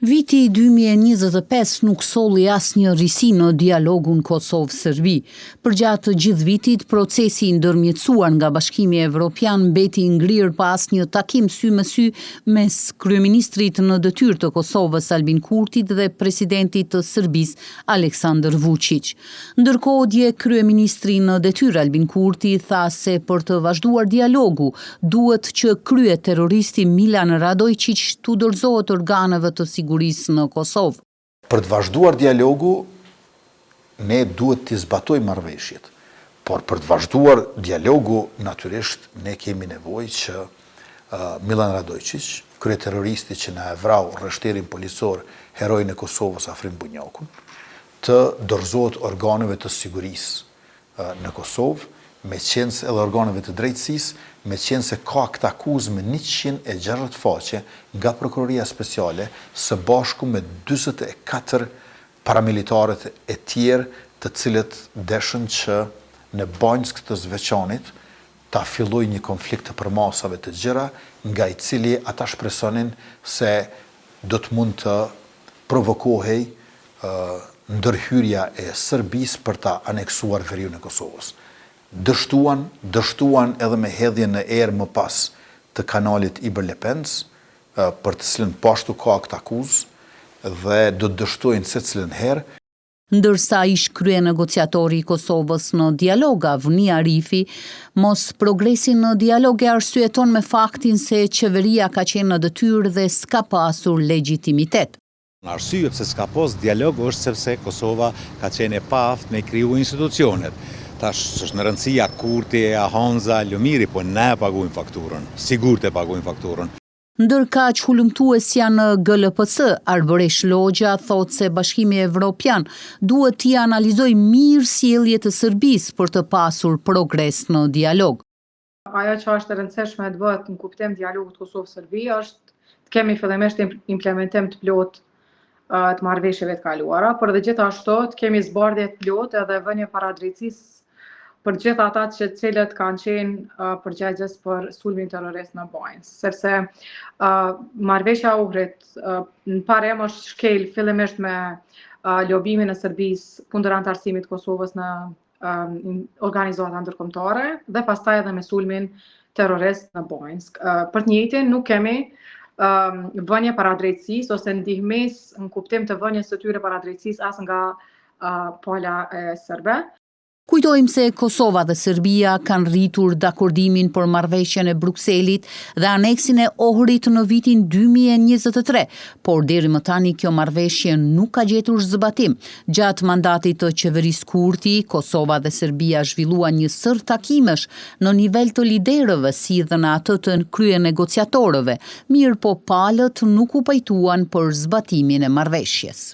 Viti 2025 nuk solli asnjë risi në dialogun Kosovë-Serbi. Përgjatë gjithë vitit, procesi i ndërmjetësuar nga Bashkimi Evropian mbeti ngrirë pas një takim sy me sy mes kryeministrit në detyrë të Kosovës Albin Kurtit dhe presidentit të Serbisë Aleksandar Vučić. Ndërkohë, dje kryeministri në detyrë Albin Kurti tha se për të vazhduar dialogu duhet që kryeterroristi Milan Radojčić t'u dorëzohet organeve të sigurisë në Kosovë. Për të vazhduar dialogu, ne duhet të zbatojmë marrëveshjet. Por për të vazhduar dialogu, natyrisht, ne kemi nevojë që Milan Radojčić, kryeterroristi që na e vrau rrështerin policor heroin e Kosovës Afrim Bunjakun, të dorëzohet organeve të sigurisë në Kosovë, me qenë edhe organeve të drejtësisë, me qenë se ka këtë akuzë me 160 faqe nga Prokuroria Speciale, së bashku me 24 paramilitarët e tjerë të cilët deshën që në banjës të zveçanit ta filloj një konflikt të përmasave të gjëra, nga i cili ata shpresonin se do të mund të provokohej ndërhyrja e Serbisë për ta aneksuar veriun e Kosovës. Dështuan edhe me hedhjen në erë më pas të kanalit Iber Lepens, për të cilën pashtu ka këtë akuzë dhe do të dështojnë se cilën herë. Ndërsa ish krye negociatori i Kosovës në dialog Avni Arifi, mos progresin në dialog e arsyeton me faktin se qeveria ka qenë në detyrë dhe s'ka pasur legjitimitet. Arsye pse s'ka pas dialog është sepse Kosova ka qenë e paaft me kriju institucionet. Tash është në rëndësia Kurti, Hanza, Lumiri, po ne paguajmë fakturën, sigurt e paguajmë fakturën. Ndërkaq hulumtues janë GLPC, Arbëresh Logja thotë se Bashkimi Evropian duhet t'i analizojë mirë sjelljet e Serbisë për të pasur progres në dialog. Ajo që është e rëndësishme të bëhet në kuptim dialogut Kosovë-Serbi është të kemi fillimisht implementim të plot të marrëveshjeve të kaluara, por dhe gjithashtu të kemi zbardhje të plot edhe vënie paradrejtësisë për gjithë ata që cilët kanë qenë përgjegjës për sulmin terrorist në Banjë. Sepse marrëveshja Ohrit në parem është shkel fillimisht me lobimin e Serbisë kundër antarësimit të Kosovës në organizata ndërkombëtare dhe pastaj edhe me sulmin terrorist në Banjë. Për të njëjtin nuk kemi vënie paradrejtësisë ose ndihmës në kuptim të vënies së tyre paradrejtësisë as nga pala serbe. Kujtojmë se Kosova dhe Serbia kanë rritur dakordimin për marrëveshjen e Brukselit dhe aneksin e Ohrit në vitin 2023, por deri më tani kjo marrëveshje nuk ka gjetur zbatim. Gjatë mandatit të qeverisë Kurti, Kosova dhe Serbia zhvilluan një sër takimesh në nivel të liderëve si dhe në atë të krye negociatorëve, mirë po palët nuk u pajtuan për zbatimin e marrëveshjes.